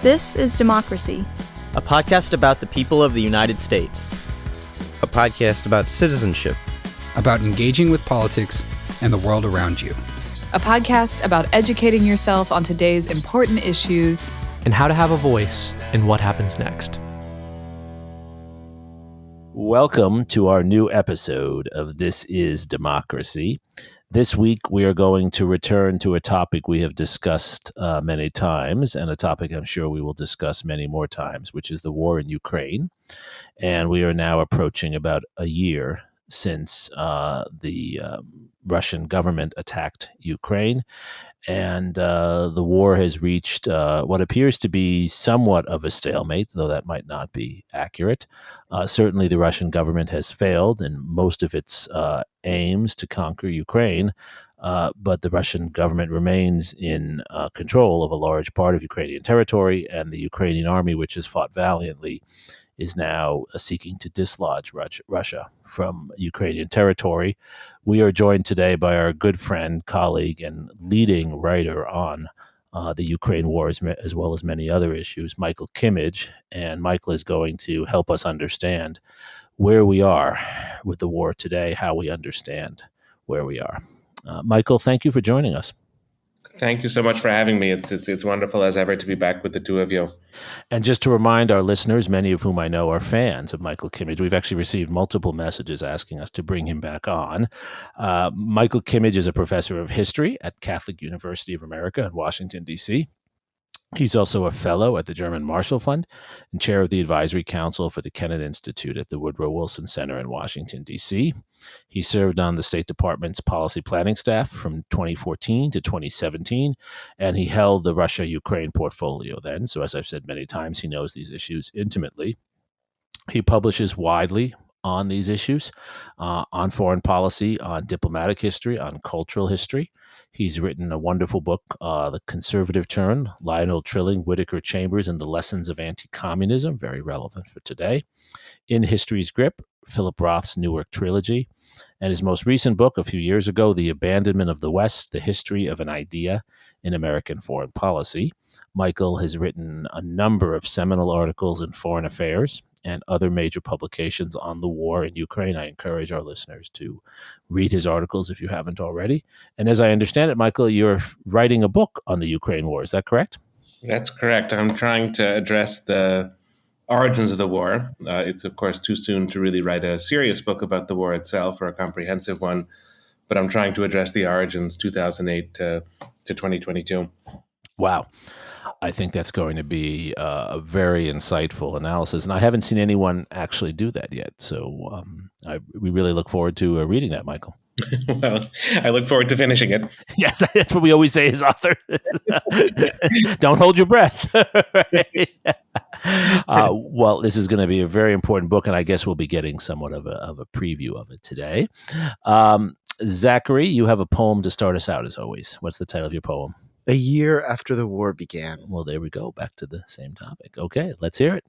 This is Democracy, a podcast about the people of the United States. A podcast about citizenship, about engaging with politics and the world around you. A podcast about educating yourself on today's important issues and how to have a voice in what happens next. Welcome to our new episode of This is Democracy. This week, we are going to return to a topic we have discussed many times, and a topic I'm sure we will discuss many more times, which is the war in Ukraine. And we are now approaching about a year since the Russian government attacked Ukraine. And the war has reached what appears to be somewhat of a stalemate, though that might not be accurate. Certainly, the Russian government has failed in most of its aims to conquer Ukraine, but the Russian government remains in control of a large part of Ukrainian territory, and the Ukrainian army, which has fought valiantly, is now seeking to dislodge Russia from Ukrainian territory. We are joined today by our good friend, colleague, and leading writer on the Ukraine war, as well as many other issues, Michael Kimmage. And Michael is going to help us understand where we are with the war today, how we understand where we are. Michael, thank you for joining us. Thank you so much for having me. It's wonderful as ever to be back with the two of you. And just to remind our listeners, many of whom I know are fans of Michael Kimmage, we've actually received multiple messages asking us to bring him back on. Michael Kimmage is a professor of history at Catholic University of America in Washington, D.C. He's also a fellow at the German Marshall Fund and chair of the advisory council for the Kennan Institute at the Woodrow Wilson Center in Washington, D.C. He served on the State Department's policy planning staff from 2014 to 2017, and he held the Russia-Ukraine portfolio then. So as I've said many times, he knows these issues intimately. He publishes widely on these issues, on foreign policy, on diplomatic history, on cultural history. He's written a wonderful book, The Conservative Turn, Lionel Trilling, Whittaker Chambers, and the Lessons of Anti-Communism, very relevant for today. In History's Grip, Philip Roth's Newark Trilogy, and his most recent book a few years ago, The Abandonment of the West, The History of an Idea in American Foreign Policy. Michael has written a number of seminal articles in Foreign Affairs and other major publications on the war in Ukraine. I encourage our listeners to read his articles if you haven't already. And as I understand it, Michael, you're writing a book on the Ukraine war. Is that correct? That's correct. I'm trying to address the origins of the war. It's, of course, too soon to really write a serious book about the war itself or a comprehensive one, but I'm trying to address the origins 2008 to 2022. Wow. I think that's going to be a very insightful analysis, and I haven't seen anyone actually do that yet. So we really look forward to reading that, Michael. Well, I look forward to finishing it. Yes, that's what we always say as authors. Don't hold your breath. Well, this is going to be a very important book, and I guess we'll be getting somewhat of a preview of it today. Zachary, you have a poem to start us out, as always. What's the title of your poem? A Year After the War Began. Well, there we go. Back to the same topic. Okay, let's hear it.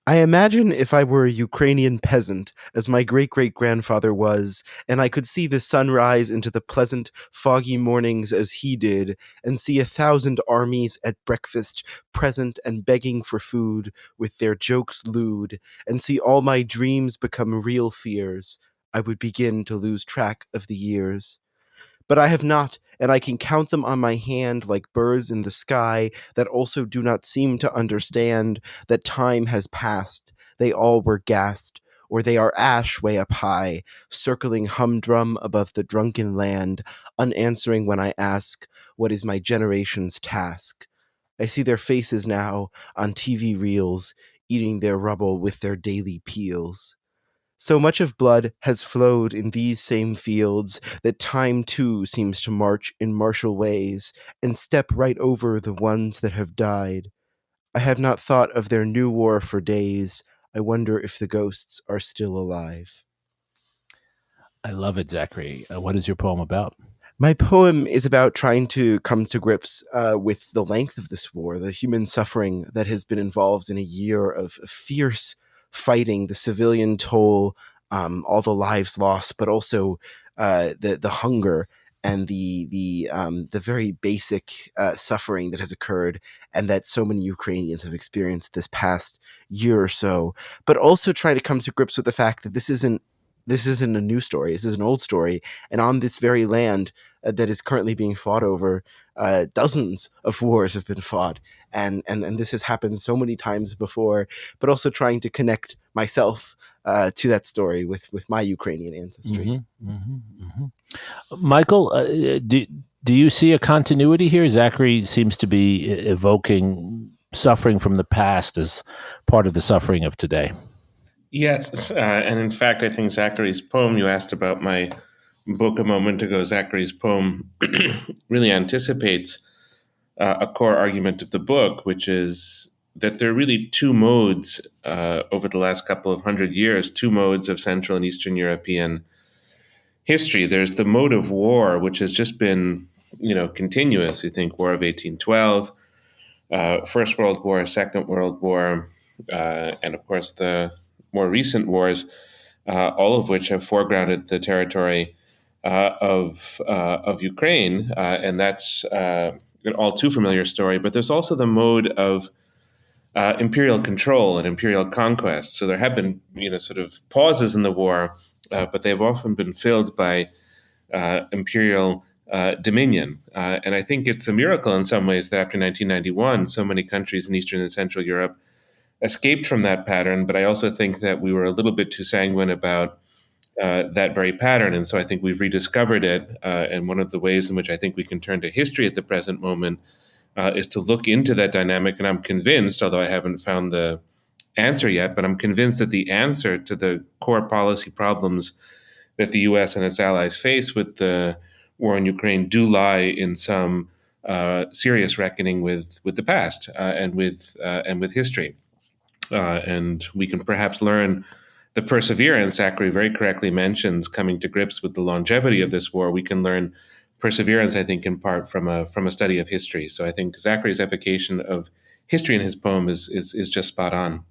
I imagine if I were a Ukrainian peasant, as my great-great-grandfather was, and I could see the sun rise into the pleasant, foggy mornings as he did, and see 1,000 armies at breakfast, present and begging for food, with their jokes lewd, and see all my dreams become real fears, I would begin to lose track of the years. But I have not, and I can count them on my hand like birds in the sky that also do not seem to understand that time has passed. They all were gassed, or they are ash way up high, circling humdrum above the drunken land, unanswering when I ask, what is my generation's task? I see their faces now on TV reels, eating their rubble with their daily peels. So much of blood has flowed in these same fields that time too seems to march in martial ways and step right over the ones that have died. I have not thought of their new war for days. I wonder if the ghosts are still alive. I love it, Zachary. What is your poem about? My poem is about trying to come to grips with the length of this war, the human suffering that has been involved in a year of fierce fighting, the civilian toll, all the lives lost, but also the hunger and the very basic suffering that has occurred and that so many Ukrainians have experienced this past year or so, but also trying to come to grips with the fact that this isn't a new story. This is an old story, and on this very land that is currently being fought over, dozens of wars have been fought, and this has happened so many times before. But also trying to connect myself to that story with my Ukrainian ancestry. Michael, do you see a continuity here? Zachary seems to be evoking suffering from the past as part of the suffering of today. Yes, and in fact, I think Zachary's poem, you asked about my book a moment ago, Zachary's poem really anticipates a core argument of the book, which is that there are really two modes over the last couple of hundred years, two modes of Central and Eastern European history. There's the mode of war, which has just been, continuous. You think War of 1812, First World War, Second World War, and of course the more recent wars, all of which have foregrounded the territory of Ukraine, and that's an all too familiar story. But there's also the mode of imperial control and imperial conquest. So there have been, sort of pauses in the war, but they've often been filled by imperial dominion. And I think it's a miracle in some ways that after 1991, so many countries in Eastern and Central Europe escaped from that pattern. But I also think that we were a little bit too sanguine about that very pattern. And so I think we've rediscovered it. And one of the ways in which I think we can turn to history at the present moment is to look into that dynamic. And I'm convinced, although I haven't found the answer yet, but I'm convinced that the answer to the core policy problems that the U.S. and its allies face with the war in Ukraine do lie in some serious reckoning with the past and with history. And we can perhaps learn the perseverance. Zachary very correctly mentions coming to grips with the longevity of this war. We can learn perseverance, I think, in part from a study of history. So I think Zachary's evocation of history in his poem is just spot on.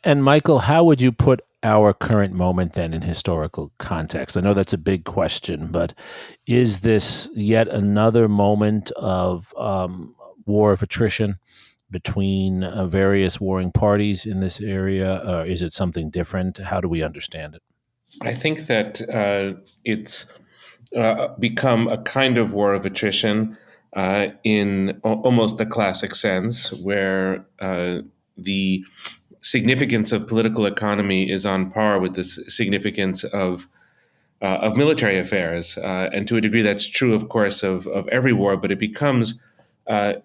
And Michael, how would you put our current moment then in historical context? I know that's a big question, but is this yet another moment of war of attrition between various warring parties in this area? Or is it something different? How do we understand it? I think that it's become a kind of war of attrition in almost the classic sense, where the significance of political economy is on par with the significance of military affairs. And to a degree, that's true, of course, of every war, but it becomes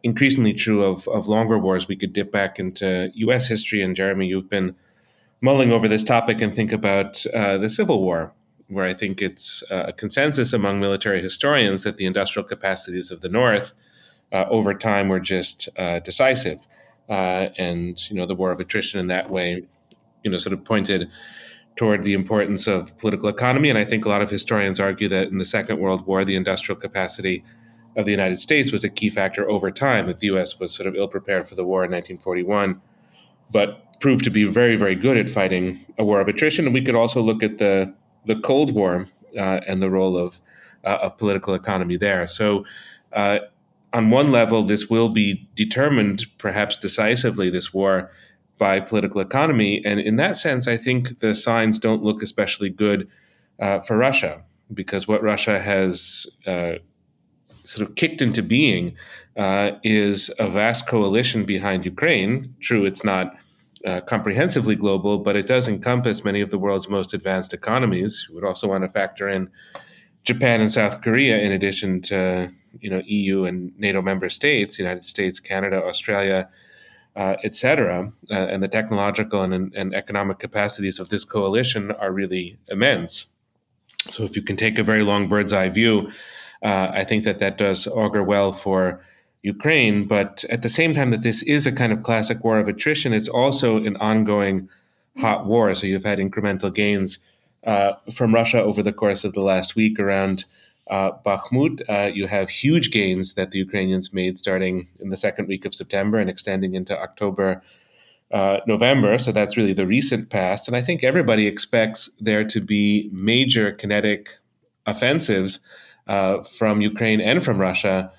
increasingly true of longer wars. We could dip back into U.S. history, and Jeremi, you've been mulling over this topic and think about the Civil War, where I think it's a consensus among military historians that the industrial capacities of the North over time were just decisive. And, the war of attrition in that way, sort of pointed toward the importance of political economy. And I think a lot of historians argue that in the Second World War, the industrial capacity of the United States was a key factor over time, that the U.S. was sort of ill-prepared for the war in 1941, but proved to be very, very good at fighting a war of attrition. And we could also look at the Cold War and the role of political economy there. So on one level, this will be determined, perhaps decisively, this war, by political economy. And in that sense, I think the signs don't look especially good for Russia, because what Russia has sort of kicked into being is a vast coalition behind Ukraine. True, it's not comprehensively global, but it does encompass many of the world's most advanced economies. We would also want to factor in Japan and South Korea, in addition to EU and NATO member states, United States, Canada, Australia, et cetera. And the technological and economic capacities of this coalition are really immense. So if you can take a very long bird's eye view, I think that does augur well for Ukraine. But at the same time that this is a kind of classic war of attrition, it's also an ongoing hot war. So you've had incremental gains from Russia over the course of the last week around Bakhmut. You have huge gains that the Ukrainians made starting in the second week of September and extending into October, November. So that's really the recent past. And I think everybody expects there to be major kinetic offensives from Ukraine and from Russia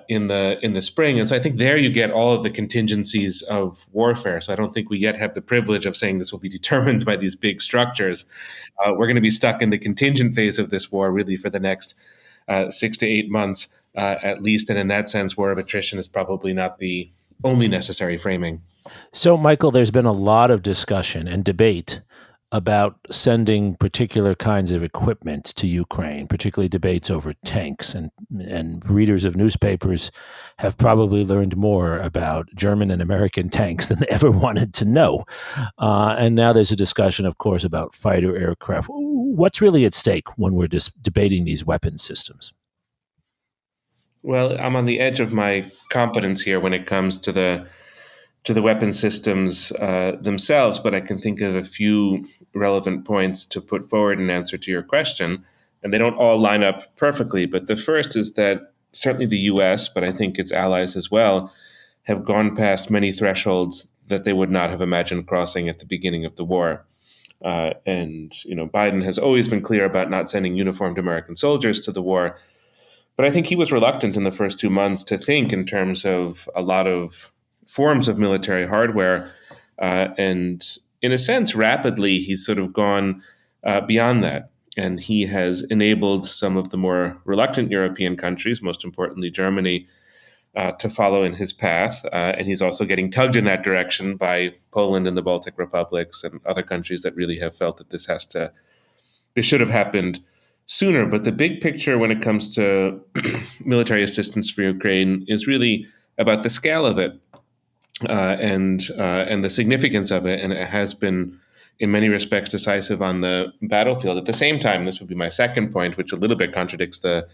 in the spring. And so I think there you get all of the contingencies of warfare. So I don't think we yet have the privilege of saying this will be determined by these big structures. We're going to be stuck in the contingent phase of this war really for the next 6 to 8 months at least. And in that sense, war of attrition is probably not the only necessary framing. So, Michael, there's been a lot of discussion and debate about sending particular kinds of equipment to Ukraine, particularly debates over tanks. And readers of newspapers have probably learned more about German and American tanks than they ever wanted to know. And now there's a discussion, of course, about fighter aircraft. What's really at stake when we're debating these weapons systems? Well, I'm on the edge of my competence here when it comes to the weapon systems themselves, but I can think of a few relevant points to put forward in answer to your question. And they don't all line up perfectly, but the first is that certainly the U.S., but I think its allies as well, have gone past many thresholds that they would not have imagined crossing at the beginning of the war. And Biden has always been clear about not sending uniformed American soldiers to the war. But I think he was reluctant in the first 2 months to think in terms of a lot of forms of military hardware. And in a sense, rapidly, he's sort of gone beyond that. And he has enabled some of the more reluctant European countries, most importantly Germany, to follow in his path. And he's also getting tugged in that direction by Poland and the Baltic republics and other countries that really have felt that this should have happened sooner. But the big picture when it comes to military assistance for Ukraine is really about the scale of it and the significance of it. And it has been, in many respects, decisive on the battlefield. At the same time, this would be my second point, which a little bit contradicts the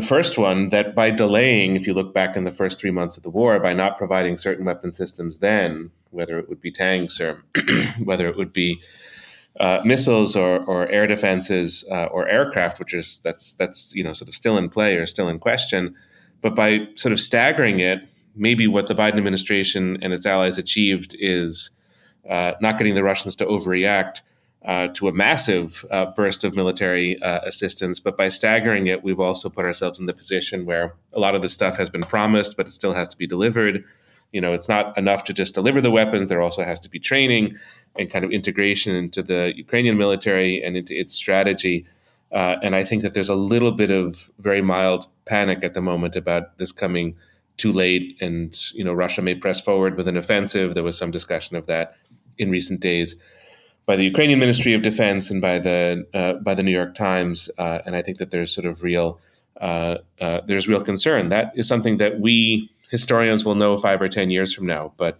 first one, that by delaying, if you look back in the first 3 months of the war, by not providing certain weapon systems then, whether it would be tanks or whether it would be missiles or air defenses or aircraft, that's sort of still in play or still in question. But by sort of staggering it, maybe what the Biden administration and its allies achieved is not getting the Russians to overreact to a massive burst of military assistance. But by staggering it, we've also put ourselves in the position where a lot of the stuff has been promised, but it still has to be delivered. It's not enough to just deliver the weapons. There also has to be training and kind of integration into the Ukrainian military and into its strategy. And I think that there's a little bit of very mild panic at the moment about this coming too late. And, Russia may press forward with an offensive. There was some discussion of that in recent days by the Ukrainian Ministry of Defense and by the New York Times. And I think that there's sort of real concern. That is something that we historians will know 5 or 10 years from now. But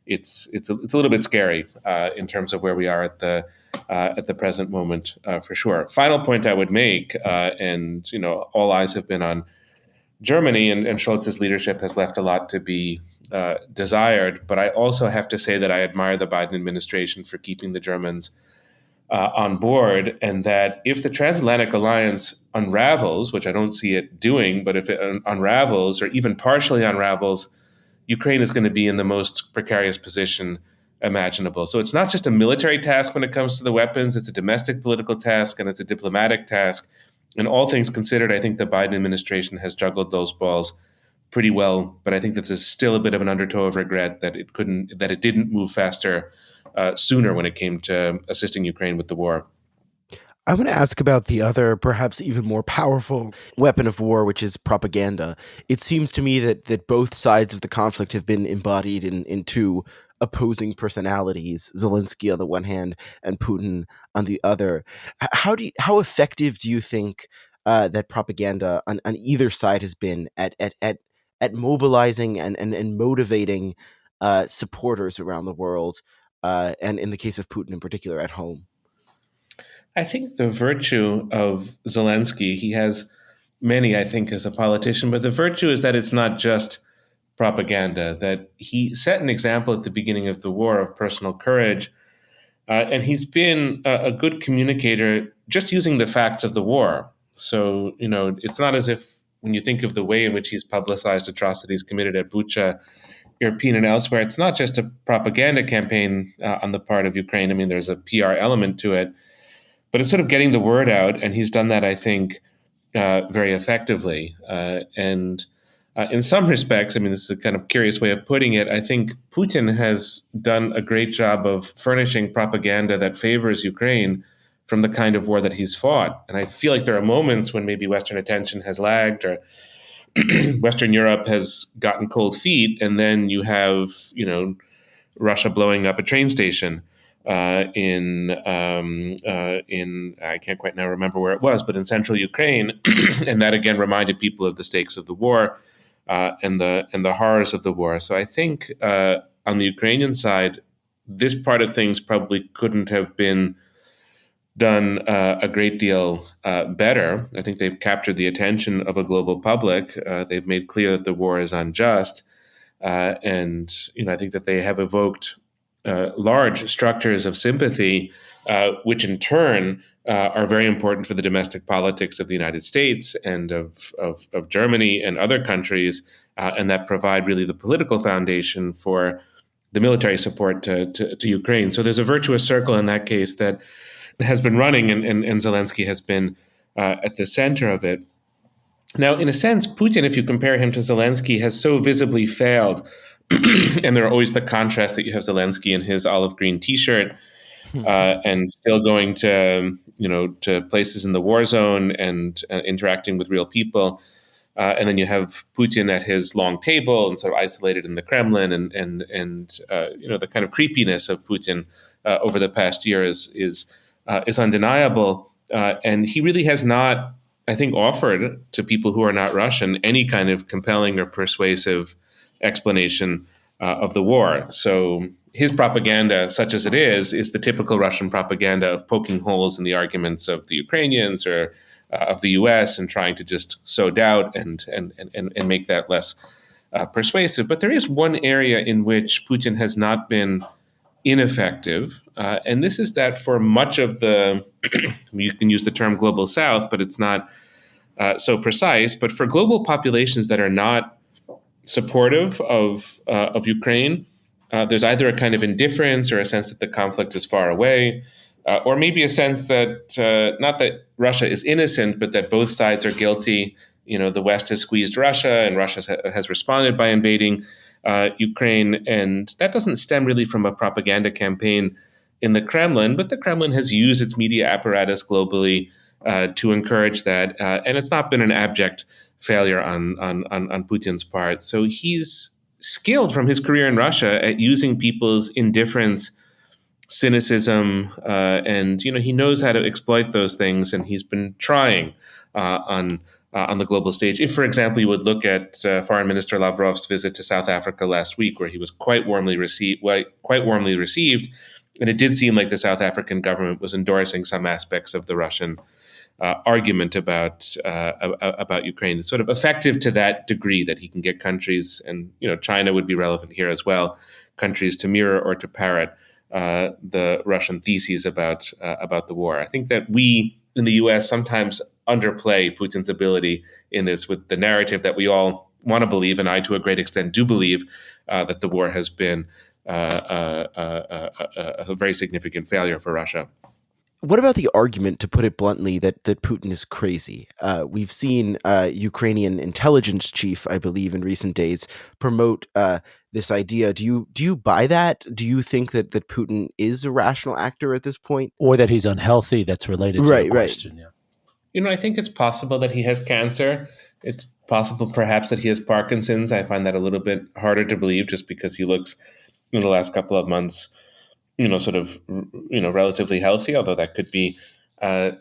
it's a little bit scary in terms of where we are at the present moment, for sure. Final point I would make, and all eyes have been on Germany, and Scholz's leadership has left a lot to be desired. But I also have to say that I admire the Biden administration for keeping the Germans on board, and that if the transatlantic alliance unravels, which I don't see it doing, but if it unravels or even partially unravels, Ukraine is going to be in the most precarious position imaginable. So it's not just a military task when it comes to the weapons, it's a domestic political task and it's a diplomatic task. And all things considered, I think the Biden administration has juggled those balls pretty well. But I think this is still a bit of an undertow of regret that it didn't move faster sooner when it came to assisting Ukraine with the war. I want to ask about the other, perhaps even more powerful weapon of war, which is propaganda. It seems to me that both sides of the conflict have been embodied in two opposing personalities, Zelensky on the one hand and Putin on the other. How effective do you think that propaganda on either side has been at mobilizing and motivating supporters around the world, and in the case of Putin in particular, at home? I think the virtue of Zelensky, he has many, I think, as a politician, but the virtue is that it's not just propaganda, that he set an example at the beginning of the war of personal courage, and he's been a good communicator just using the facts of the war. So, it's not as if when you think of the way in which he's publicized atrocities committed at Bucha, Irpin, and elsewhere, it's not just a propaganda campaign on the part of Ukraine. I mean, there's a PR element to it. But it's sort of getting the word out, and he's done that, I think, very effectively. And in some respects, I mean, this is a kind of curious way of putting it, I think Putin has done a great job of furnishing propaganda that favors Ukraine from the kind of war that he's fought. And I feel like there are moments when maybe Western attention has lagged or Western Europe has gotten cold feet, and then you have, Russia blowing up a train station in I can't quite now remember where it was, but in central Ukraine, and that again reminded people of the stakes of the war and the horrors of the war. So I think on the Ukrainian side, this part of things probably couldn't have been done a great deal better. I think they've captured the attention of a global public. They've made clear that the war is unjust, and I think that they have evoked large structures of sympathy, which in turn are very important for the domestic politics of the United States and of Germany and other countries, and that provide really the political foundation for the military support to Ukraine. So there's a virtuous circle in that case that has been running, and Zelensky has been at the center of it. Now, in a sense, Putin, if you compare him to Zelensky, has so visibly failed. And there are always the contrast that you have Zelensky in his olive green T-shirt and still going to places in the war zone and interacting with real people. And then you have Putin at his long table and sort of isolated in the Kremlin, and the kind of creepiness of Putin over the past year is undeniable. And he really has not, I think, offered to people who are not Russian any kind of compelling or persuasive explanation of the war. So his propaganda, such as it is the typical Russian propaganda of poking holes in the arguments of the Ukrainians or of the U.S. and trying to just sow doubt and make that less persuasive. But there is one area in which Putin has not been ineffective, and this is that for much of the, you can use the term global South, but it's not so precise. But for global populations that are not supportive of Ukraine, there's either a kind of indifference or a sense that the conflict is far away, or maybe a sense that not that Russia is innocent, but that both sides are guilty. The West has squeezed Russia, and Russia has responded by invading Ukraine, and that doesn't stem really from a propaganda campaign in the Kremlin, but the Kremlin has used its media apparatus globally to encourage that, and it's not been an abject failure on Putin's part. So he's skilled from his career in Russia at using people's indifference, cynicism, and he knows how to exploit those things, and he's been trying on the global stage. If, for example, you would look at Foreign Minister Lavrov's visit to South Africa last week, where he was quite warmly received, and it did seem like the South African government was endorsing some aspects of the Russian argument about Ukraine. It's sort of effective to that degree that he can get countries, and China would be relevant here as well, countries to mirror or to parrot the Russian theses about the war. I think that we in the U.S. sometimes underplay Putin's ability in this, with the narrative that we all want to believe, and I to a great extent do believe, that the war has been a very significant failure for Russia. What about the argument, to put it bluntly, that Putin is crazy? We've seen Ukrainian intelligence chief, I believe, in recent days promote this idea. Do you buy that? Do you think that Putin is a rational actor at this point, or that he's unhealthy? That's related to the question. Right. Yeah. I think it's possible that he has cancer. It's possible, perhaps, that he has Parkinson's. I find that a little bit harder to believe, just because he looks, in the last couple of months, relatively healthy, although that could be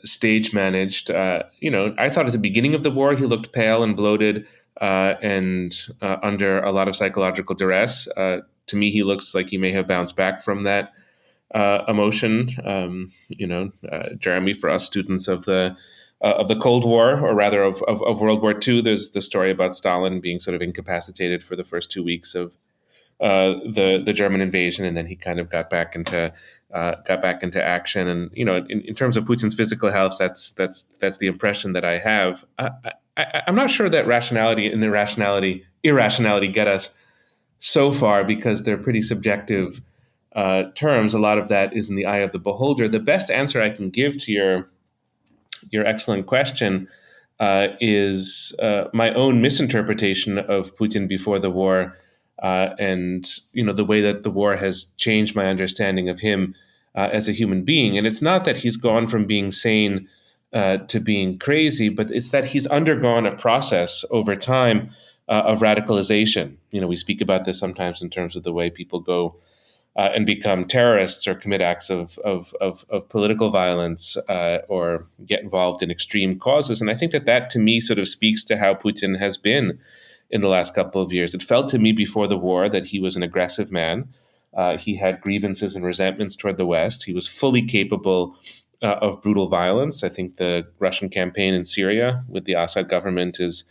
stage managed. I thought at the beginning of the war he looked pale and bloated and under a lot of psychological duress. To me, he looks like he may have bounced back from that emotion. Jeremy, for us students of the Cold War, or rather of World War II, there's the story about Stalin being sort of incapacitated for the first 2 weeks of the German invasion, and then he kind of got back into action. And in terms of Putin's physical health, that's the impression that I have. I'm not sure that rationality and irrationality get us so far, because they're pretty subjective terms. A lot of that is in the eye of the beholder. The best answer I can give to your excellent question is my own misinterpretation of Putin before the war, and the way that the war has changed my understanding of him as a human being. And it's not that he's gone from being sane to being crazy, but it's that he's undergone a process over time of radicalization. We speak about this sometimes in terms of the way people go and become terrorists or commit acts of political violence or get involved in extreme causes. And I think that to me sort of speaks to how Putin has been in the last couple of years. It felt to me before the war that he was an aggressive man. He had grievances and resentments toward the West. He was fully capable of brutal violence. I think the Russian campaign in Syria with the Assad government is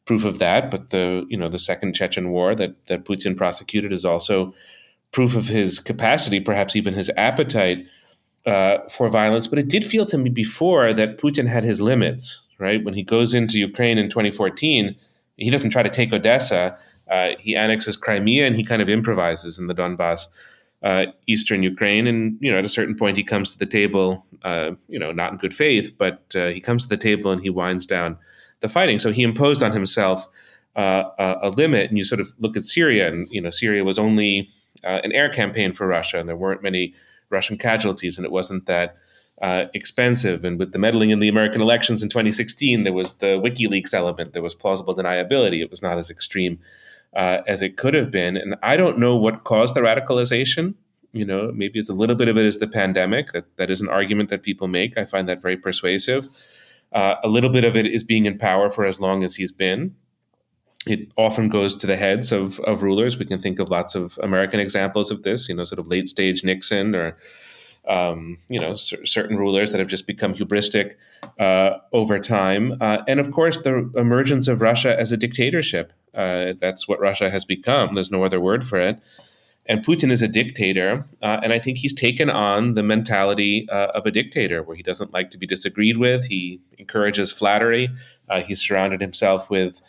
proof of that. But the second Chechen war that Putin prosecuted is also proof of his capacity, perhaps even his appetite for violence. But it did feel to me before that Putin had his limits, right? When he goes into Ukraine in 2014, he doesn't try to take Odessa. He annexes Crimea and he kind of improvises in the Donbass, eastern Ukraine. And, at a certain point, he comes to the table, not in good faith, but he comes to the table and he winds down the fighting. So he imposed on himself a limit. And you sort of look at Syria, and, Syria was only an air campaign for Russia, and there weren't many Russian casualties, and it wasn't that expensive. And with the meddling in the American elections in 2016, there was the WikiLeaks element. There was plausible deniability. It was not as extreme as it could have been. And I don't know what caused the radicalization. Maybe it's a little bit of it is the pandemic. That is an argument that people make. I find that very persuasive. A little bit of it is being in power for as long as he's been. It often goes to the heads of rulers. We can think of lots of American examples of this, sort of late stage Nixon or, certain rulers that have just become hubristic over time. And of course, the emergence of Russia as a dictatorship. That's what Russia has become. There's no other word for it. And Putin is a dictator. And I think he's taken on the mentality of a dictator, where he doesn't like to be disagreed with. He encourages flattery. He's surrounded himself with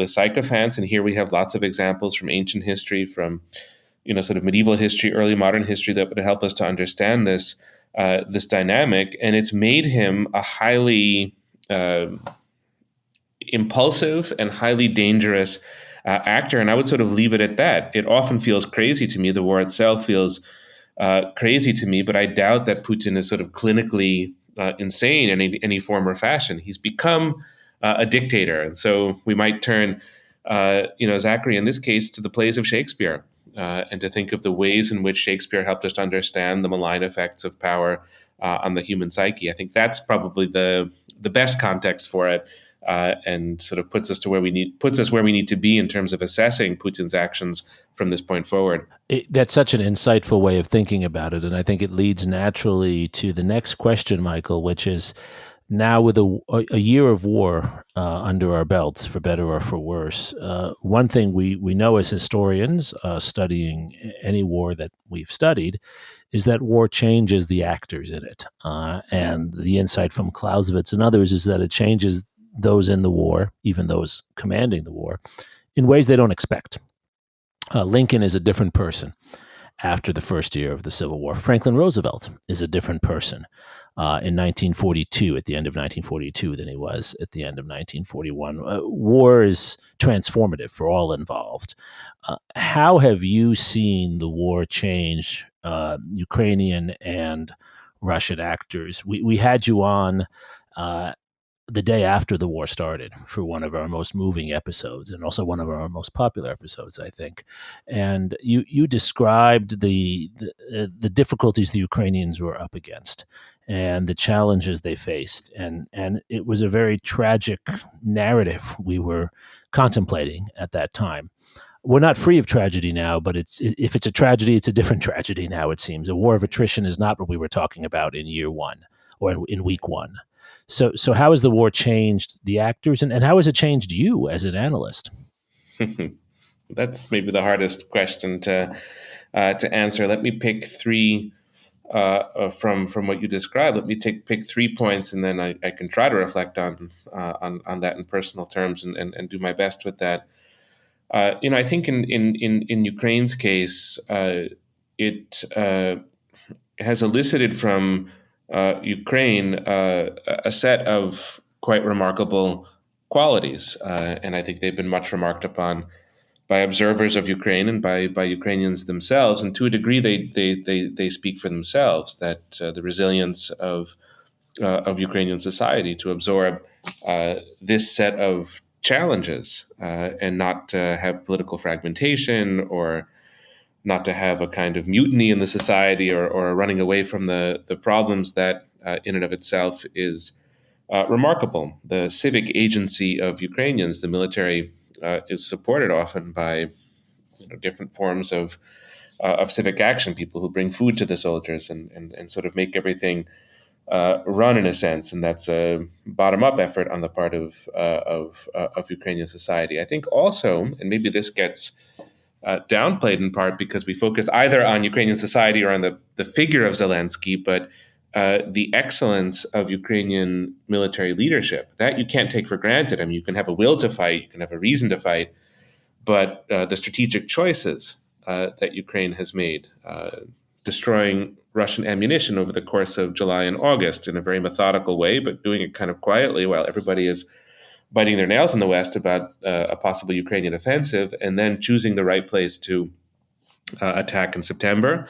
sycophants. And here we have lots of examples from ancient history, from sort of medieval history, early modern history, that would help us to understand this dynamic. And it's made him a highly impulsive and highly dangerous actor. And I would sort of leave it at that. It often feels crazy to me. The war itself feels crazy to me, but I doubt that Putin is sort of clinically insane in any form or fashion. He's become a dictator. And so we might turn, Zachary, in this case, to the plays of Shakespeare and to think of the ways in which Shakespeare helped us to understand the malign effects of power on the human psyche. I think that's probably the best context for it, and sort of puts us where we need to be in terms of assessing Putin's actions from this point forward. That's such an insightful way of thinking about it. And I think it leads naturally to the next question, Michael, which is, now with a year of war under our belts, for better or for worse, one thing we know as historians studying any war that we've studied is that war changes the actors in it. And the insight from Clausewitz and others is that it changes those in the war, even those commanding the war, in ways they don't expect. Lincoln is a different person after the first year of the Civil War. Franklin Roosevelt is a different person in 1942, at the end of 1942, than he was at the end of 1941. War is transformative for all involved. How have you seen the war change Ukrainian and Russian actors? We had you on the day after the war started for one of our most moving episodes, and also one of our most popular episodes, I think. And you described the difficulties the Ukrainians were up against and the challenges they faced. And it was a very tragic narrative we were contemplating at that time. We're not free of tragedy now, but if it's a tragedy, it's a different tragedy now, it seems. A war of attrition is not what we were talking about in year one or in week one. So how has the war changed the actors, and how has it changed you as an analyst? That's maybe the hardest question to answer. Let me pick three from what you described. Let me pick 3 points, and then I can try to reflect on that in personal terms and do my best with that. I think in Ukraine's case, it has elicited from Ukraine a set of quite remarkable qualities. And I think they've been much remarked upon by observers of Ukraine and by Ukrainians themselves. And to a degree, they speak for themselves, that the resilience of Ukrainian society to absorb this set of challenges and not to have political fragmentation or not to have a kind of mutiny in the society or running away from the problems that in and of itself is remarkable. The civic agency of Ukrainians, the military, is supported often by different forms of civic action, people who bring food to the soldiers and sort of make everything run in a sense, and that's a bottom-up effort on the part of Ukrainian society. I think also, and maybe this gets downplayed in part because we focus either on Ukrainian society or on the figure of Zelensky, but the excellence of Ukrainian military leadership, that you can't take for granted. I mean, you can have a will to fight, you can have a reason to fight, but the strategic choices that Ukraine has made, destroying Russian ammunition over the course of July and August in a very methodical way, but doing it kind of quietly while everybody is biting their nails in the West about a possible Ukrainian offensive, and then choosing the right place to attack in September,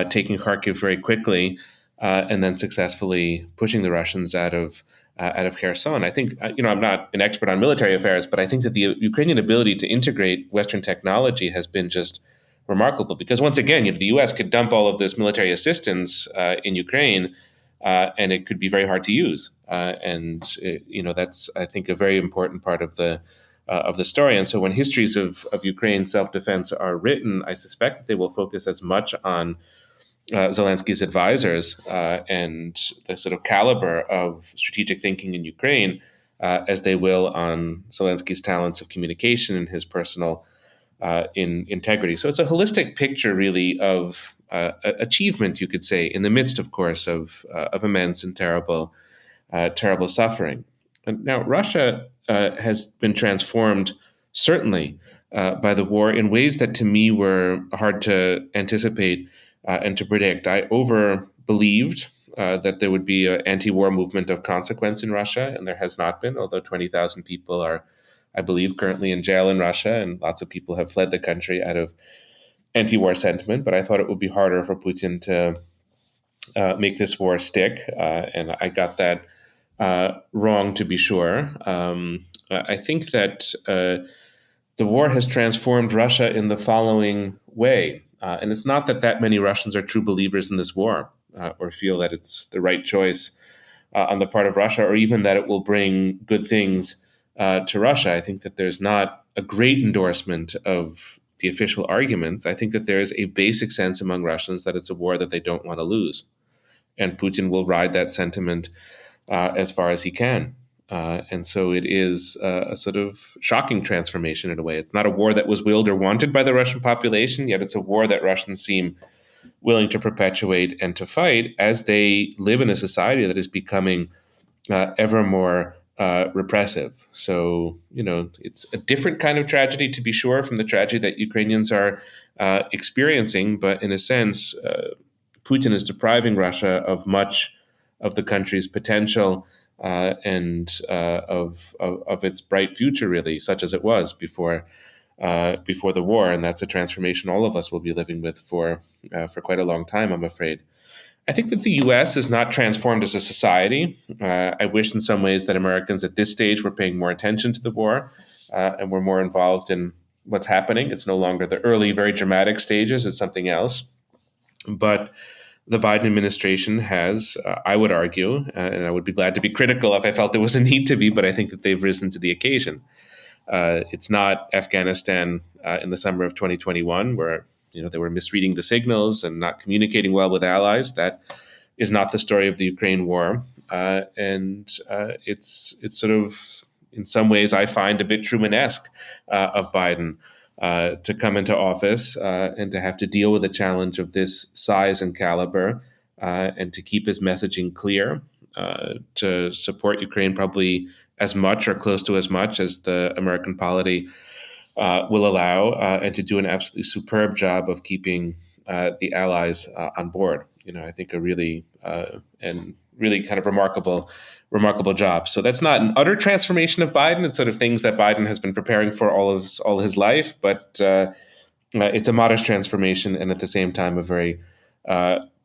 taking Kharkiv very quickly, and then successfully pushing the Russians out of Kherson. I think, I'm not an expert on military affairs, but I think that the Ukrainian ability to integrate Western technology has been just remarkable, because once again, the U.S. could dump all of this military assistance in Ukraine, and it could be very hard to use. That's, I think, a very important part of the story. And so when histories of Ukraine's self-defense are written, I suspect that they will focus as much on Zelensky's advisors and the sort of caliber of strategic thinking in Ukraine as they will on Zelensky's talents of communication and his personal in integrity. So it's a holistic picture, really, of achievement, you could say, in the midst, of course, of immense and terrible suffering. And now, Russia has been transformed, certainly, by the war in ways that, to me, were hard to anticipate and to predict. I over-believed that there would be an anti-war movement of consequence in Russia, and there has not been, although 20,000 people are, I believe, currently in jail in Russia, and lots of people have fled the country out of anti-war sentiment. But I thought it would be harder for Putin to make this war stick, and I got that wrong, to be sure. I think that the war has transformed Russia in the following way, and it's not that many Russians are true believers in this war or feel that it's the right choice on the part of Russia, or even that it will bring good things to Russia. I think that there's not a great endorsement of the official arguments. I think that there is a basic sense among Russians that it's a war that they don't want to lose. And Putin will ride that sentiment as far as he can. And so it is a sort of shocking transformation in a way. It's not a war that was willed or wanted by the Russian population, yet it's a war that Russians seem willing to perpetuate and to fight as they live in a society that is becoming ever more repressive. So, it's a different kind of tragedy, to be sure, from the tragedy that Ukrainians are experiencing. But in a sense, Putin is depriving Russia of much of the country's potential and of its bright future, really, such as it was before the war. And that's a transformation all of us will be living with for quite a long time, I'm afraid. I think that the U.S. is not transformed as a society. I wish in some ways that Americans at this stage were paying more attention to the war and were more involved in what's happening. It's no longer the early, very dramatic stages. It's something else. But the Biden administration has, I would argue, and I would be glad to be critical if I felt there was a need to be, but I think that they've risen to the occasion. It's not Afghanistan in the summer of 2021 where they were misreading the signals and not communicating well with allies. That is not the story of the Ukraine war. And it's sort of, in some ways, I find a bit Truman-esque of Biden to come into office and to have to deal with a challenge of this size and caliber and to keep his messaging clear, to support Ukraine probably as much or close to as much as the American polity will allow, and to do an absolutely superb job of keeping the allies on board. I think a really and really kind of remarkable job. So that's not an utter transformation of Biden. It's sort of things that Biden has been preparing for all his life, but it's a modest transformation, and at the same time, a very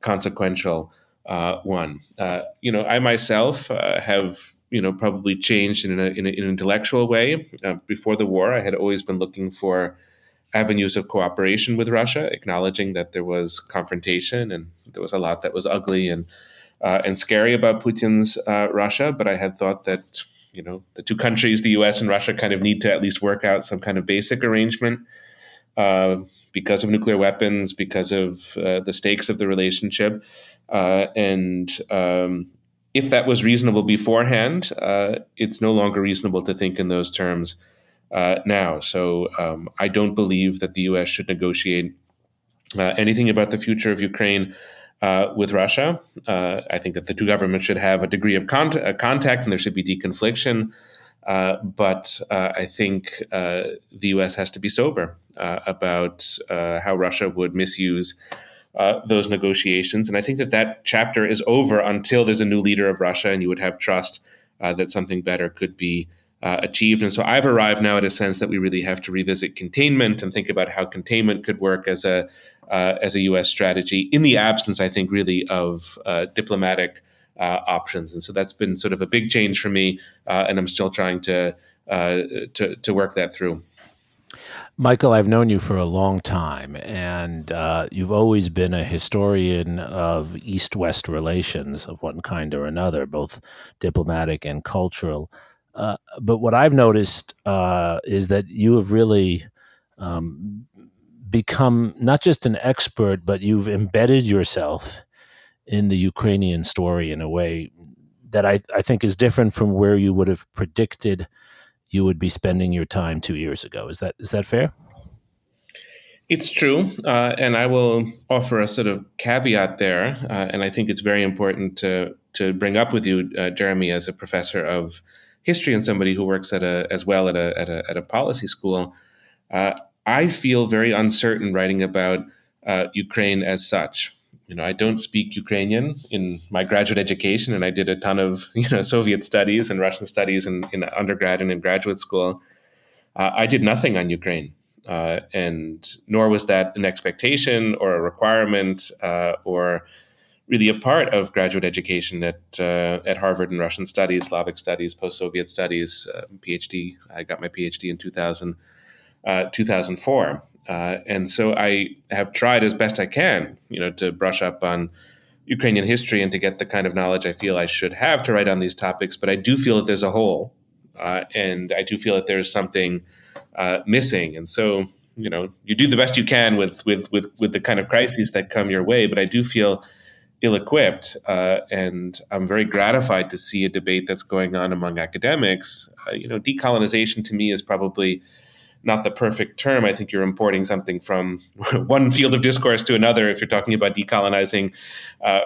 consequential one. I myself have probably changed in an intellectual way. Before the war, I had always been looking for avenues of cooperation with Russia, acknowledging that there was confrontation and there was a lot that was ugly and scary about Putin's Russia. But I had thought that the two countries, the U.S. and Russia, kind of need to at least work out some kind of basic arrangement because of nuclear weapons, because of the stakes of the relationship, and if that was reasonable beforehand, it's no longer reasonable to think in those terms now. So I don't believe that the U.S. should negotiate anything about the future of Ukraine with Russia. I think that the two governments should have a degree of contact, and there should be deconfliction. But I think the U.S. has to be sober about how Russia would misuse those negotiations. And I think that chapter is over until there's a new leader of Russia and you would have trust that something better could be achieved. And so I've arrived now at a sense that we really have to revisit containment and think about how containment could work as a U.S. strategy in the absence, I think, really of diplomatic options. And so that's been sort of a big change for me, and I'm still trying to work that through. Michael, I've known you for a long time, and you've always been a historian of East-West relations of one kind or another, both diplomatic and cultural. But what I've noticed is that you have really become not just an expert, but you've embedded yourself in the Ukrainian story in a way that I think is different from where you would have predicted you would be spending your time 2 years ago. Is that fair? It's true, and I will offer a sort of caveat there, and I think it's very important to bring up with you, Jeremy, as a professor of history and somebody who works at a policy school. I feel very uncertain writing about Ukraine as such. I don't speak Ukrainian in my graduate education, and I did a ton of Soviet studies and Russian studies in undergrad and in graduate school. I did nothing on Ukraine, and nor was that an expectation or a requirement or really a part of graduate education at Harvard in Russian studies, Slavic studies, post-Soviet studies, PhD. I got my PhD in 2004. And so I have tried as best I can, to brush up on Ukrainian history and to get the kind of knowledge I feel I should have to write on these topics. But I do feel that there's a hole, and I do feel that there's something missing. And so, you do the best you can with the kind of crises that come your way. But I do feel ill-equipped, and I'm very gratified to see a debate that's going on among academics. Decolonization to me is probably not the perfect term. I think you're importing something from one field of discourse to another if you're talking about decolonizing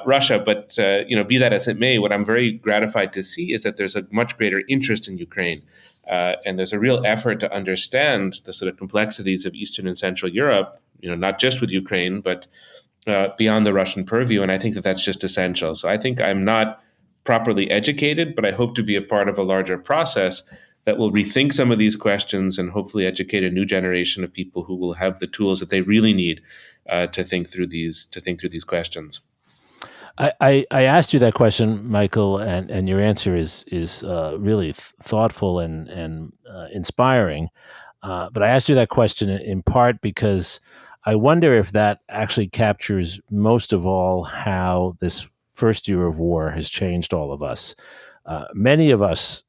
Russia. But be that as it may, what I'm very gratified to see is that there's a much greater interest in Ukraine, and there's a real effort to understand the sort of complexities of Eastern and Central Europe. Not just with Ukraine, but beyond the Russian purview. And I think that that's just essential. So I think I'm not properly educated, but I hope to be a part of a larger process that will rethink some of these questions and hopefully educate a new generation of people who will have the tools that they really need to think through these questions. I asked you that question, Michael, and your answer is really thoughtful and inspiring. But I asked you that question in part because I wonder if that actually captures most of all how this first year of war has changed all of us. Many of us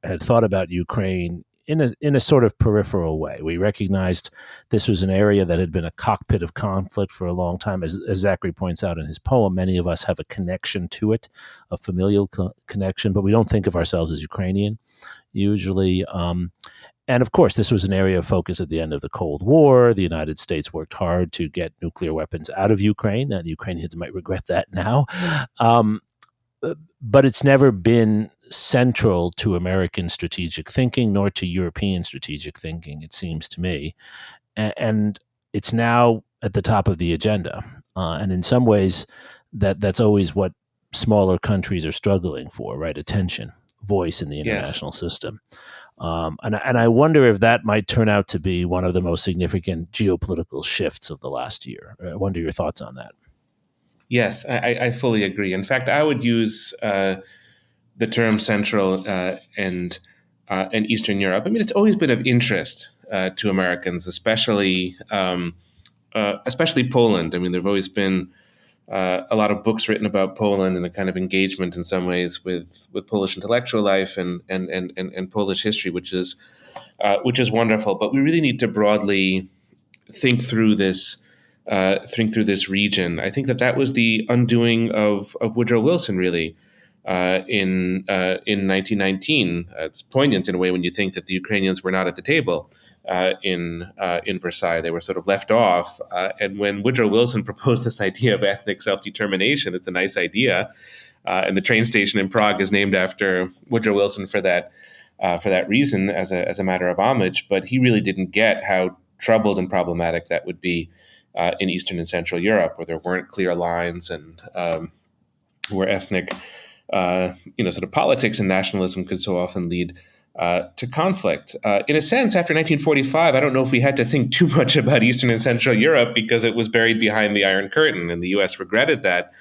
had thought about Ukraine in a sort of peripheral way. We recognized this was an area that had been a cockpit of conflict for a long time. As Zachary points out in his poem, many of us have a connection to it, a familial connection, but we don't think of ourselves as Ukrainian usually. And of course, this was an area of focus at the end of the Cold War. The United States worked hard to get nuclear weapons out of Ukraine. The Ukrainians might regret that now. But it's never been central to American strategic thinking, nor to European strategic thinking, it seems to me. And it's now at the top of the agenda. And in some ways, that's always what smaller countries are struggling for, right? Attention, voice in the Yes. international system. And I wonder if that might turn out to be one of the most significant geopolitical shifts of the last year. I wonder your thoughts on that. Yes, I fully agree. In fact, I would use the term Central and Eastern Europe. I mean, it's always been of interest to Americans, especially Poland. I mean, there've always been a lot of books written about Poland and a kind of engagement in some ways with Polish intellectual life and Polish history, which is wonderful. But we really need to broadly think through this region. I think that was the undoing of Woodrow Wilson, really, in 1919. It's poignant in a way when you think that the Ukrainians were not at the table in Versailles. They were sort of left off. And when Woodrow Wilson proposed this idea of ethnic self-determination, it's a nice idea. And the train station in Prague is named after Woodrow Wilson for that reason, as a matter of homage. But he really didn't get how troubled and problematic that would be in Eastern and Central Europe, where there weren't clear lines and where ethnic, sort of politics and nationalism could so often lead to conflict. In a sense, after 1945, I don't know if we had to think too much about Eastern and Central Europe because it was buried behind the Iron Curtain, and the U.S. regretted that.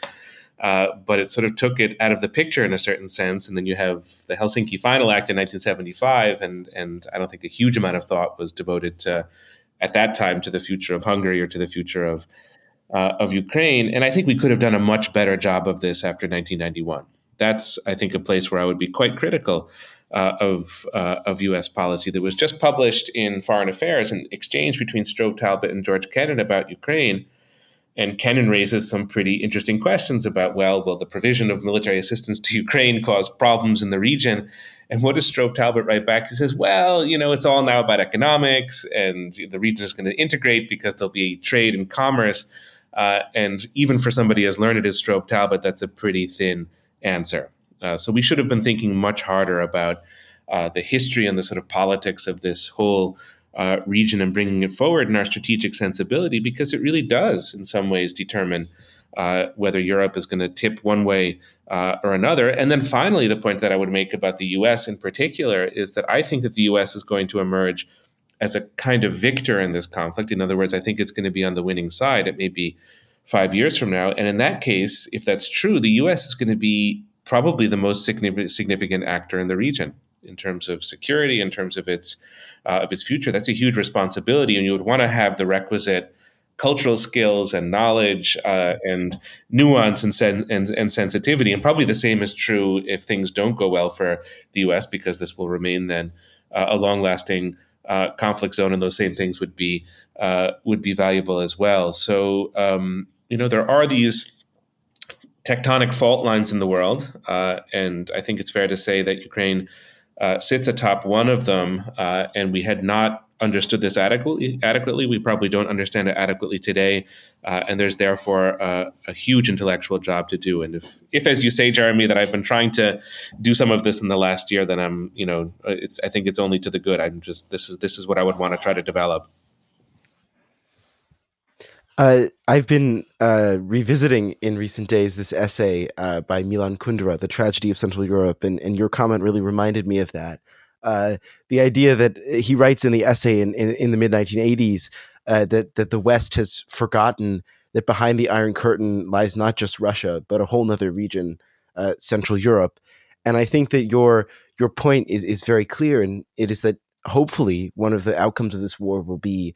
But it sort of took it out of the picture in a certain sense. And then you have the Helsinki Final Act in 1975, and I don't think a huge amount of thought was devoted at that time to the future of Hungary or to the future of Ukraine. And I think we could have done a much better job of this after 1991. That's, I think, a place where I would be quite critical of U.S. policy. That was just published in Foreign Affairs, an exchange between Strobe Talbot and George Kennan about Ukraine. And Kennan raises some pretty interesting questions about, well, will the provision of military assistance to Ukraine cause problems in the region? And what does Strobe Talbot write back? He says, well, it's all now about economics, and the region is going to integrate because there'll be trade and commerce. And even for somebody as learned as Strobe Talbot, that's a pretty thin answer. So we should have been thinking much harder about the history and the sort of politics of this whole region and bringing it forward in our strategic sensibility, because it really does in some ways determine whether Europe is going to tip one way or another. And then finally, the point that I would make about the U.S. in particular is that I think that the U.S. is going to emerge as a kind of victor in this conflict. In other words, I think it's going to be on the winning side. It may be 5 years from now. And in that case, if that's true, the U.S. is going to be probably the most significant actor in the region in terms of security, in terms of its future. That's a huge responsibility, and you would want to have the requisite cultural skills and knowledge and nuance and sensitivity. And probably the same is true if things don't go well for the U.S., because this will remain then a long-lasting conflict zone, and those same things would be valuable as well. So there are these tectonic fault lines in the world, and I think it's fair to say that Ukraine sits atop one of them, and we had not understood this adequately. We probably don't understand it adequately today, and there's therefore a huge intellectual job to do. And if, as you say, Jeremy, that I've been trying to do some of this in the last year, then I think it's only to the good. This is what I would want to try to develop. I've been revisiting in recent days this essay by Milan Kundera, The Tragedy of Central Europe, and your comment really reminded me of that. The idea that he writes in the essay in the mid-1980s that the West has forgotten that behind the Iron Curtain lies not just Russia, but a whole other region, Central Europe. And I think that your point is very clear, and it is that hopefully one of the outcomes of this war will be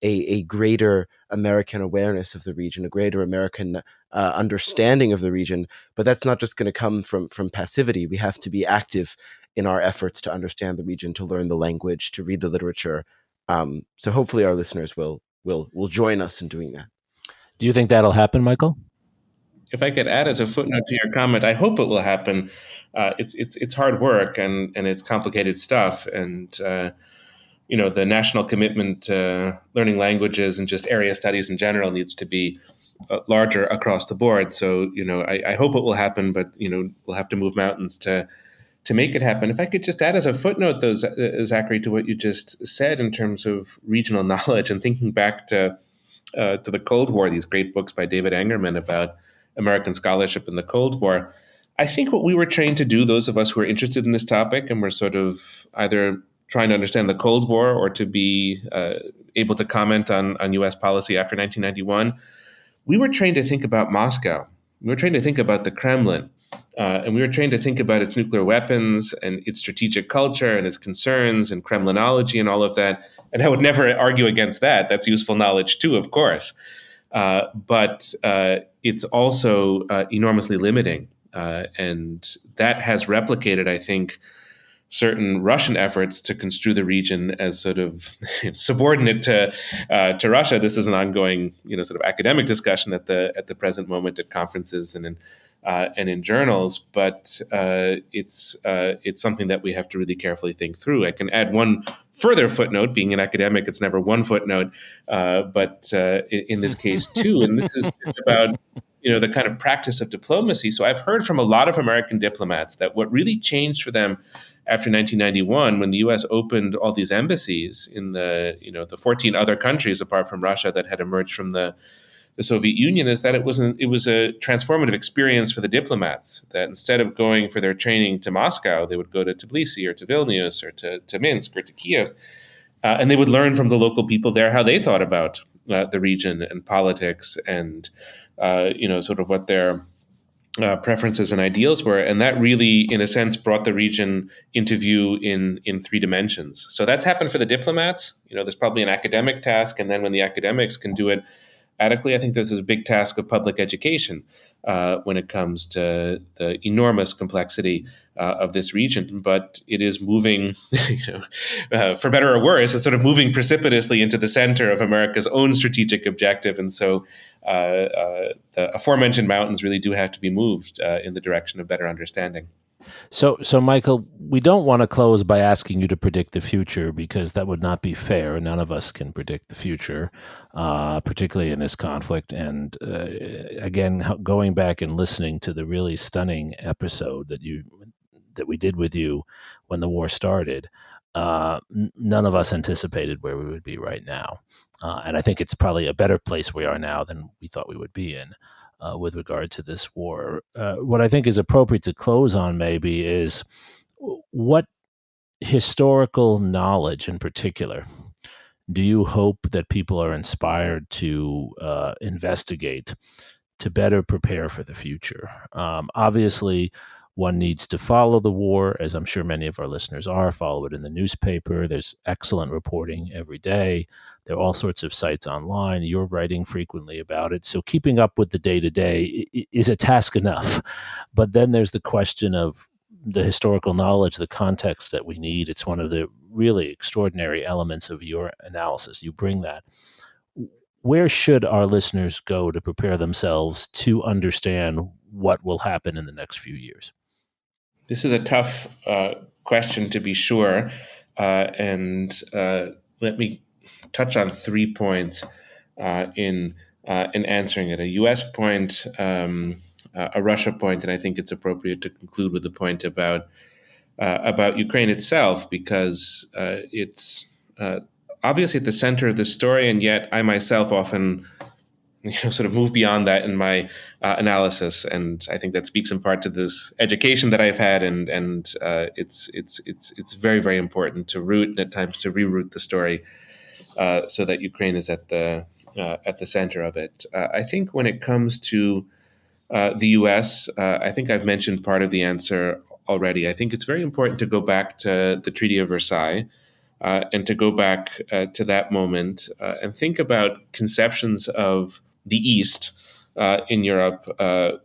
a greater American awareness of the region, a greater American understanding of the region. But that's not just going to come from passivity. We have to be active in our efforts to understand the region, to learn the language, to read the literature. So hopefully our listeners will join us in doing that. Do you think that'll happen, Michael? If I could add as a footnote to your comment, I hope it will happen. It's hard work and it's complicated stuff. And the national commitment to learning languages and just area studies in general needs to be larger across the board. So, I hope it will happen, but, we'll have to move mountains to make it happen. If I could just add as a footnote, though, Zachary, to what you just said in terms of regional knowledge and thinking back to the Cold War, these great books by David Engerman about American scholarship in the Cold War. I think what we were trained to do, those of us who are interested in this topic and were sort of either trying to understand the Cold War or to be able to comment on U.S. policy after 1991, we were trained to think about Moscow. We were trained to think about the Kremlin. And we were trained to think about its nuclear weapons and its strategic culture and its concerns and Kremlinology and all of that. And I would never argue against that. That's useful knowledge too, of course. But it's also enormously limiting. And that has replicated, I think, certain Russian efforts to construe the region as sort of subordinate to Russia. This is an ongoing, sort of academic discussion at the present moment at conferences and in journals. But it's something that we have to really carefully think through. I can add one further footnote. Being an academic, it's never one footnote, but in this case too. And this is about the kind of practice of diplomacy. So I've heard from a lot of American diplomats that what really changed for them after 1991, when the U.S. opened all these embassies in the 14 other countries apart from Russia that had emerged from the Soviet Union, is that it was a transformative experience for the diplomats. That instead of going for their training to Moscow, they would go to Tbilisi or to Vilnius or to Minsk or to Kiev, and they would learn from the local people there how they thought about the region and politics and sort of what their preferences and ideals were. And that really, in a sense, brought the region into view in three dimensions. So that's happened for the diplomats. There's probably an academic task. And then when the academics can do it adequately, I think this is a big task of public education when it comes to the enormous complexity of this region. But it is moving, for better or worse, it's sort of moving precipitously into the center of America's own strategic objective. And so the aforementioned mountains really do have to be moved in the direction of better understanding. So, Michael, we don't want to close by asking you to predict the future, because that would not be fair. None of us can predict the future, particularly in this conflict. And again, going back and listening to the really stunning episode that we did with you when the war started, none of us anticipated where we would be right now. And I think it's probably a better place we are now than we thought we would be in. With regard to this war. What I think is appropriate to close on maybe is what historical knowledge in particular do you hope that people are inspired to investigate to better prepare for the future? Obviously, one needs to follow the war, as I'm sure many of our listeners are, follow it in the newspaper. There's excellent reporting every day. There are all sorts of sites online. You're writing frequently about it. So keeping up with the day-to-day is a task enough. But then there's the question of the historical knowledge, the context that we need. It's one of the really extraordinary elements of your analysis. You bring that. Where should our listeners go to prepare themselves to understand what will happen in the next few years? This is a tough question, to be sure. And let me touch on 3 points in answering it. A U.S. point, a Russia point, and I think it's appropriate to conclude with the point about Ukraine itself, because it's obviously at the center of the story, and yet I myself often sort of move beyond that in my analysis, and I think that speaks in part to this education that I've had, and it's very, very important to root and at times to reroute the story so that Ukraine is at the center of it. I think when it comes to the U.S., I think I've mentioned part of the answer already. I think it's very important to go back to the Treaty of Versailles. And to go back to that moment and think about conceptions of the East in Europe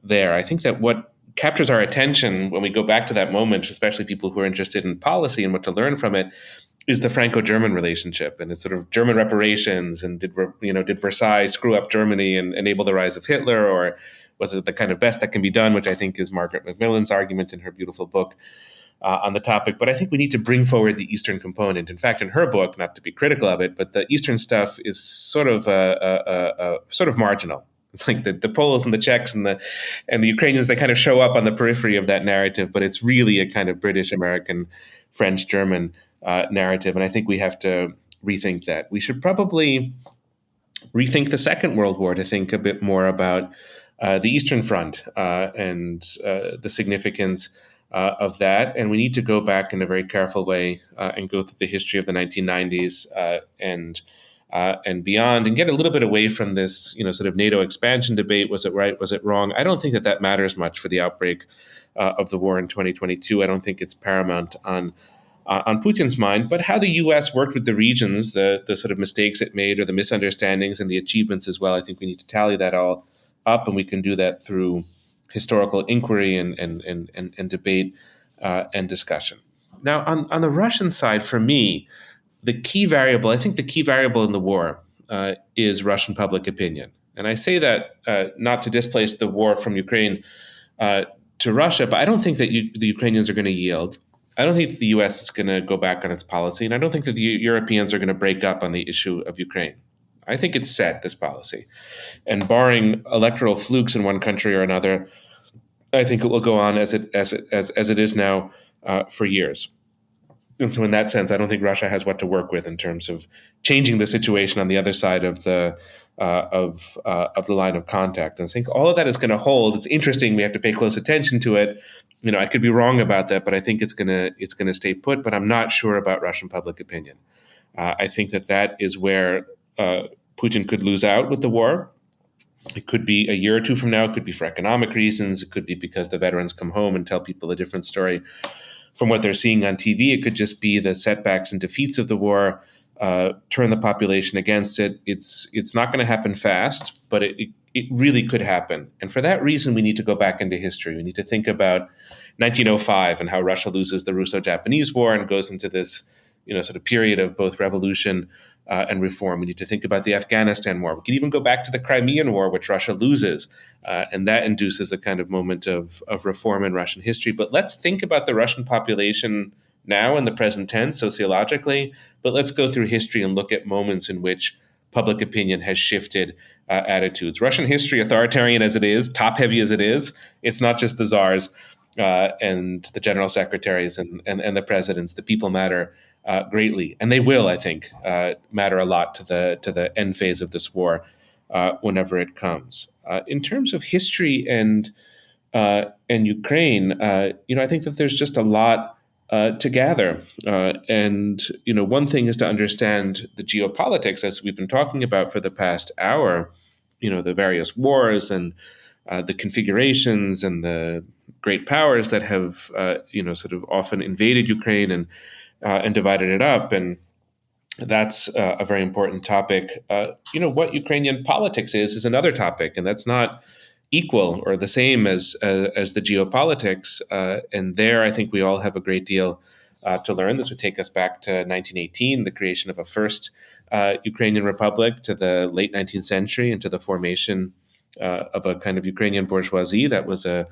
there. I think that what captures our attention when we go back to that moment, especially people who are interested in policy and what to learn from it, is the Franco-German relationship and it's sort of German reparations. And did Versailles screw up Germany and enable the rise of Hitler, or was it the kind of best that can be done, which I think is Margaret Macmillan's argument in her beautiful book on the topic. But I think we need to bring forward the Eastern component. In fact, in her book, not to be critical of it, but the Eastern stuff is sort of marginal. It's like the Poles and the Czechs and the Ukrainians, they kind of show up on the periphery of that narrative, but it's really a kind of British, American, French, German narrative. And I think we have to rethink that. We should probably rethink the Second World War to think a bit more about the Eastern Front and the significance of that. And we need to go back in a very careful way and go through the history of the 1990s and beyond, and get a little bit away from this, sort of NATO expansion debate. Was it right? Was it wrong? I don't think that matters much for the outbreak of the war in 2022. I don't think it's paramount on Putin's mind, but how the U.S. worked with the regions, the sort of mistakes it made or the misunderstandings and the achievements as well. I think we need to tally that all up, and we can do that through historical inquiry and debate and discussion. Now, on the Russian side, for me, I think the key variable in the war is Russian public opinion. And I say that not to displace the war from Ukraine to Russia, but I don't think that the Ukrainians are going to yield. I don't think that the U.S. is going to go back on its policy, and I don't think that the Europeans are going to break up on the issue of Ukraine. I think it's set, this policy. And barring electoral flukes in one country or another, I think it will go on as it is now for years. And so in that sense, I don't think Russia has what to work with in terms of changing the situation on the other side of the line of contact. And I think all of that is going to hold. It's interesting. We have to pay close attention to it. I could be wrong about that, but I think it's going to stay put. But I'm not sure about Russian public opinion. I think that is where Putin could lose out with the war. It could be a year or two from now. It could be for economic reasons. It could be because the veterans come home and tell people a different story from what they're seeing on TV. It could just be the setbacks and defeats of the war turn the population against it. It's not going to happen fast, but it really could happen. And for that reason, we need to go back into history. We need to think about 1905 and how Russia loses the Russo-Japanese War and goes into this sort of period of both revolution and reform. We need to think about the Afghanistan War. We can even go back to the Crimean War, which Russia loses, and that induces a kind of moment of reform in Russian history. But let's think about the Russian population now in the present tense, sociologically, but let's go through history and look at moments in which public opinion has shifted attitudes. Russian history, authoritarian as it is, top-heavy as it is, it's not just the czars and the general secretaries and the presidents. The people matter greatly, and they will, I think, matter a lot to the end phase of this war whenever it comes. In terms of history and Ukraine, I think that there's just a lot to gather. And one thing is to understand the geopolitics, as we've been talking about for the past hour. The various wars and the configurations and the great powers that have, sort of often invaded Ukraine and divided it up. And that's a very important topic. What Ukrainian politics is another topic, and that's not equal or the same as the geopolitics. And there, I think we all have a great deal to learn. This would take us back to 1918, the creation of a first Ukrainian republic, to the late 19th century, and to the formation of a kind of Ukrainian bourgeoisie that was a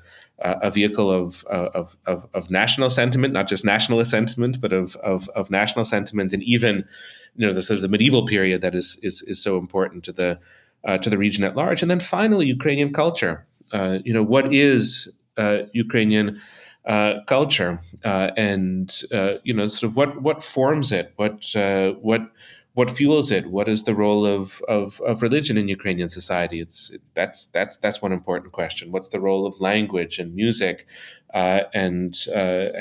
vehicle of national sentiment, not just nationalist sentiment, but of national sentiment, and even the sort of the medieval period that is so important to the region at large. And then finally, Ukrainian culture. What is Ukrainian culture, and sort of what forms it, what fuels it, what is the role of religion in Ukrainian society? That's one important question. What's the role of language and music, and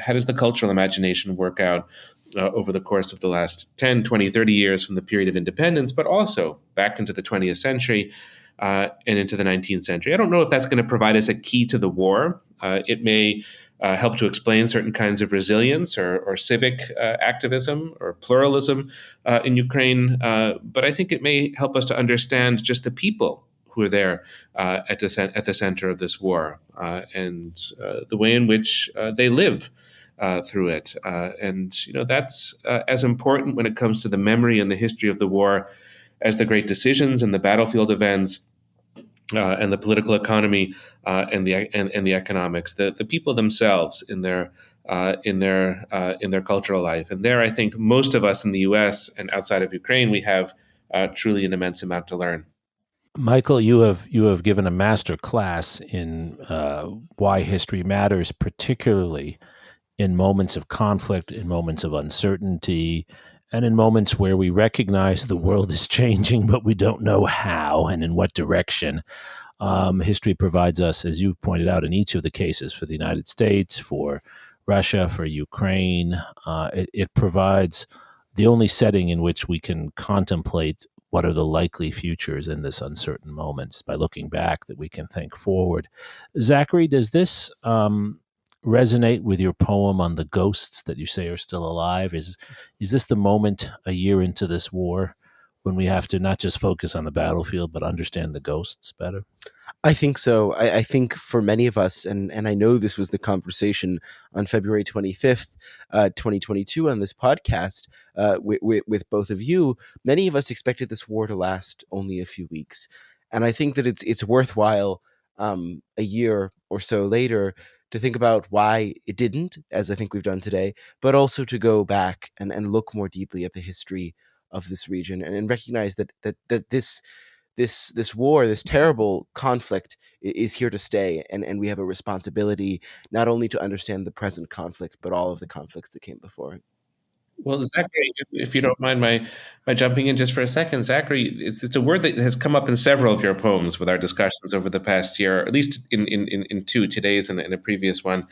how does the cultural imagination work out over the course of the last 10, 20, 30 years from the period of independence, but also back into the 20th century and into the 19th century? I don't know if that's going to provide us a key to the war. It may help to explain certain kinds of resilience or civic activism or pluralism in Ukraine. But I think it may help us to understand just the people who are there at the center of this war and the way in which they live through it. And that's as important when it comes to the memory and the history of the war as the great decisions and the battlefield events. And the political economy and the economics, the people themselves in their cultural life, and there I think most of us in the U.S. and outside of Ukraine, we have truly an immense amount to learn. Michael, you have given a master class in why history matters, particularly in moments of conflict, in moments of uncertainty, and in moments where we recognize the world is changing, but we don't know how and in what direction. History provides us, as you pointed out, in each of the cases for the United States, for Russia, for Ukraine, it provides the only setting in which we can contemplate what are the likely futures in this uncertain moment. By looking back, that we can think forward. Zachary, does this resonate with your poem on the ghosts that you say are still alive? Is this the moment a year into this war when we have to not just focus on the battlefield, but understand the ghosts better? I think so. I think for many of us, and I know this was the conversation on February 25th, 2022 on this podcast with both of you, many of us expected this war to last only a few weeks. And I think that it's worthwhile a year or so later to think about why it didn't, as I think we've done today, but also to go back and look more deeply at the history of this region and recognize that this war, this terrible conflict is here to stay. And we have a responsibility not only to understand the present conflict, but all of the conflicts that came before it. Well, Zachary, if you don't mind my jumping in just for a second, Zachary, it's a word that has come up in several of your poems with our discussions over the past year, or at least in two, today's and a previous one,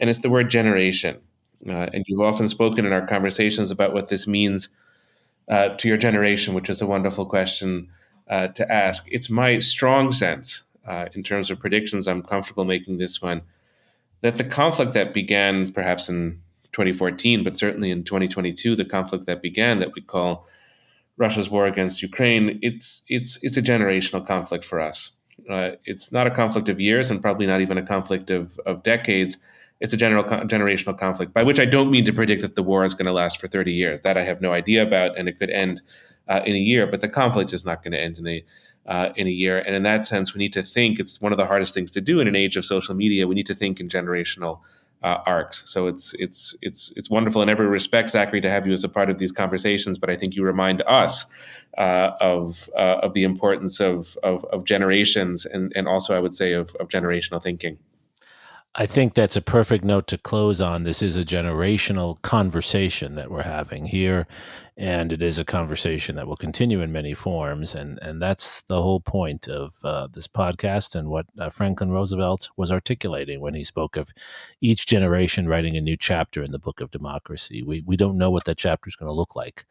and it's the word generation. And you've often spoken in our conversations about what this means to your generation, which is a wonderful question to ask. It's my strong sense, in terms of predictions, I'm comfortable making this one, that the conflict that began perhaps in 2014, but certainly in 2022, the conflict that began that we call Russia's war against Ukraine, it's a generational conflict for us. It's not a conflict of years and probably not even a conflict of decades. It's a generational conflict, by which I don't mean to predict that the war is going to last for 30 years. That I have no idea about, and it could end in a year, but the conflict is not going to end in a year. And in that sense, we need to think, it's one of the hardest things to do in an age of social media, we need to think in generational arcs. So it's wonderful in every respect, Zachary, to have you as a part of these conversations. But I think you remind us of the importance of generations and also, I would say, of generational thinking. I think that's a perfect note to close on. This is a generational conversation that we're having here, and it is a conversation that will continue in many forms, and that's the whole point of this podcast and what Franklin Roosevelt was articulating when he spoke of each generation writing a new chapter in the book of democracy. We don't know what that chapter is going to look like,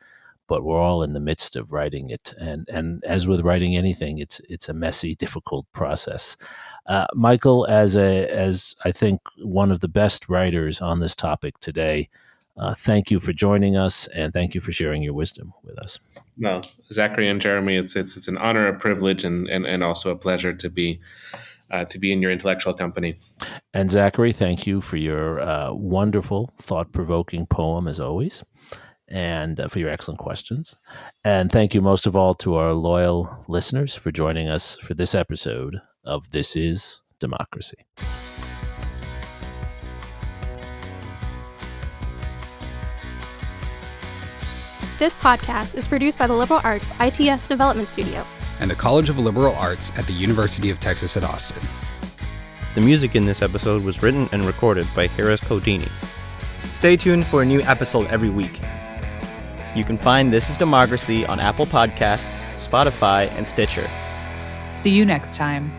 but we're all in the midst of writing it, and as with writing anything, it's a messy, difficult process. Michael, as I think one of the best writers on this topic today, thank you for joining us, and thank you for sharing your wisdom with us. Well, Zachary and Jeremy, it's an honor, a privilege, and also a pleasure to be in your intellectual company. And Zachary, thank you for your wonderful, thought-provoking poem, as always, and for your excellent questions. And thank you most of all to our loyal listeners for joining us for this episode of This is Democracy. This podcast is produced by the Liberal Arts ITS Development Studio and the College of Liberal Arts at the University of Texas at Austin. The music in this episode was written and recorded by Harris Codini. Stay tuned for a new episode every week. You can find This is Democracy on Apple Podcasts, Spotify, and Stitcher. See you next time.